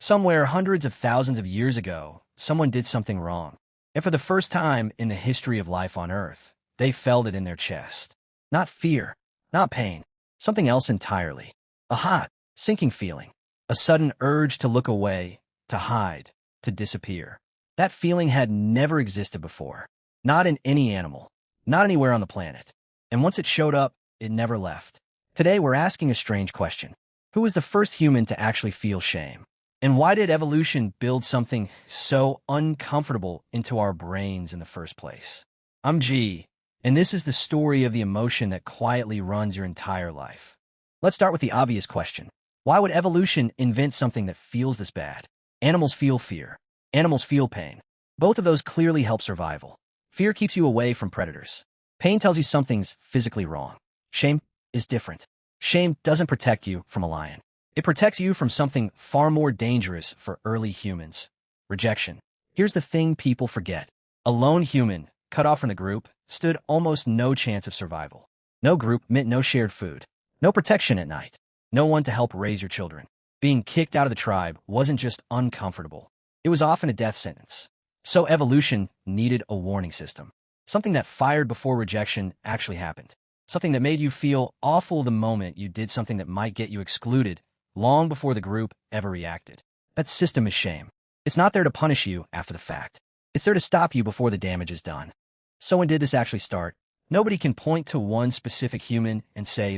Somewhere hundreds of thousands of years ago, someone did something wrong. And for the first time in the history of life on Earth, they felt it in their chest. Not fear, not pain, something else entirely. A hot, sinking feeling. A sudden urge to look away, to hide, to disappear. That feeling had never existed before. Not in any animal, not anywhere on the planet. And once it showed up, it never left. Today we're asking a strange question. Who was the first human to actually feel shame? And why did evolution build something so uncomfortable into our brains in the first place? I'm G, and this is the story of the emotion that quietly runs your entire life. Let's start with the obvious question. Why would evolution invent something that feels this bad? Animals feel fear. Animals feel pain. Both of those clearly help survival. Fear keeps you away from predators. Pain tells you something's physically wrong. Shame is different. Shame doesn't protect you from a lion. It protects you from something far more dangerous for early humans. Rejection. Here's the thing people forget. A lone human, cut off from the group, stood almost no chance of survival. No group meant no shared food. No protection at night. No one to help raise your children. Being kicked out of the tribe wasn't just uncomfortable. It was often a death sentence. So evolution needed a warning system. Something that fired before rejection actually happened. Something that made you feel awful the moment you did something that might get you excluded, long before the group ever reacted. That system is shame. It's not there to punish you after the fact. It's there to stop you before the damage is done. So when did this actually start? Nobody can point to one specific human and say,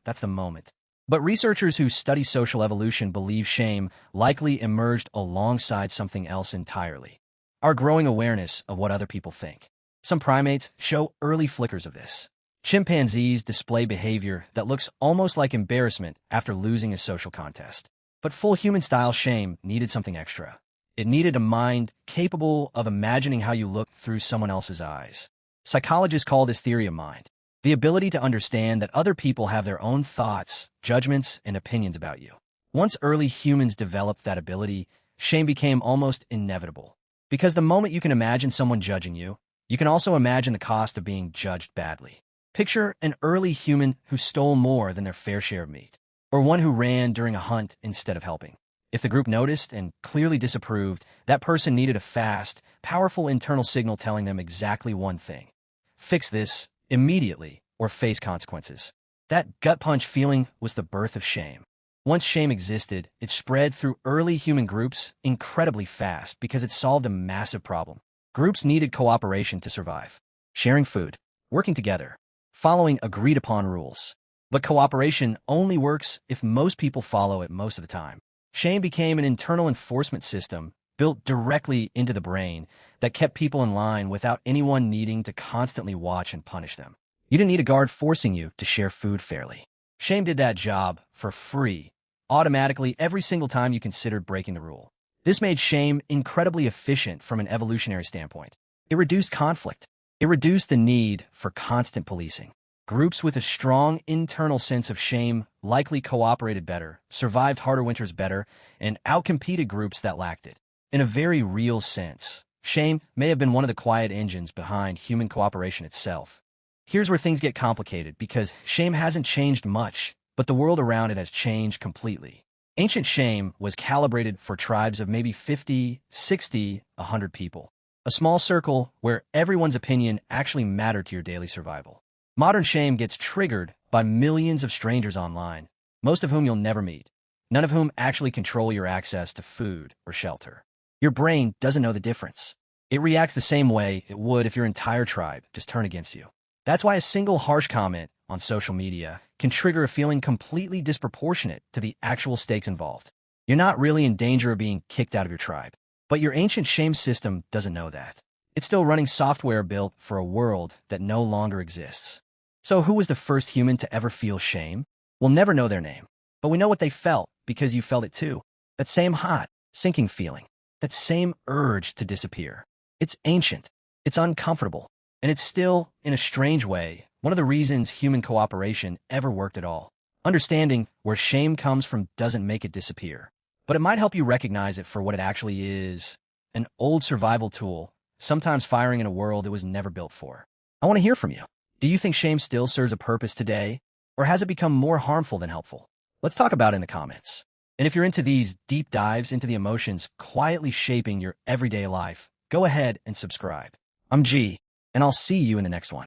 that's the moment. But researchers who study social evolution believe shame likely emerged alongside something else entirely. Our growing awareness of what other people think. Some primates show early flickers of this. Chimpanzees display behavior that looks almost like embarrassment after losing a social contest. But full human-style shame needed something extra. It needed a mind capable of imagining how you look through someone else's eyes. Psychologists call this theory of mind. The ability to understand that other people have their own thoughts, judgments, and opinions about you. Once early humans developed that ability, shame became almost inevitable. Because the moment you can imagine someone judging you, you can also imagine the cost of being judged badly. Picture an early human who stole more than their fair share of meat, or one who ran during a hunt instead of helping. If the group noticed and clearly disapproved, that person needed a fast, powerful internal signal telling them exactly one thing. Fix this immediately or face consequences. That gut punch feeling was the birth of shame. Once shame existed, it spread through early human groups incredibly fast because it solved a massive problem. Groups needed cooperation to survive. Sharing food, working together, following agreed-upon rules. But cooperation only works if most people follow it most of the time. Shame became an internal enforcement system built directly into the brain that kept people in line without anyone needing to constantly watch and punish them. You didn't need a guard forcing you to share food fairly. Shame did that job for free, automatically every single time you considered breaking the rule. This made shame incredibly efficient from an evolutionary standpoint. It reduced conflict. It reduced the need for constant policing. Groups with a strong internal sense of shame likely cooperated better, survived harder winters better, and outcompeted groups that lacked it. In a very real sense, shame may have been one of the quiet engines behind human cooperation itself. Here's where things get complicated because shame hasn't changed much, but the world around it has changed completely. Ancient shame was calibrated for tribes of maybe 50, 60, 100 people. A small circle where everyone's opinion actually mattered to your daily survival. Modern shame gets triggered by millions of strangers online, most of whom you'll never meet, none of whom actually control your access to food or shelter. Your brain doesn't know the difference. It reacts the same way it would if your entire tribe just turned against you. That's why a single harsh comment on social media can trigger a feeling completely disproportionate to the actual stakes involved. You're not really in danger of being kicked out of your tribe. But your ancient shame system doesn't know that. It's still running software built for a world that no longer exists. So who was the first human to ever feel shame? We'll never know their name, but we know what they felt because you felt it too. That same hot, sinking feeling. That same urge to disappear. It's ancient. It's uncomfortable. And it's still, in a strange way, one of the reasons human cooperation ever worked at all. Understanding where shame comes from doesn't make it disappear. But it might help you recognize it for what it actually is, an old survival tool, sometimes firing in a world it was never built for. I want to hear from you. Do you think shame still serves a purpose today, or has it become more harmful than helpful? Let's talk about it in the comments. And if you're into these deep dives into the emotions quietly shaping your everyday life, go ahead and subscribe. I'm G, and I'll see you in the next one.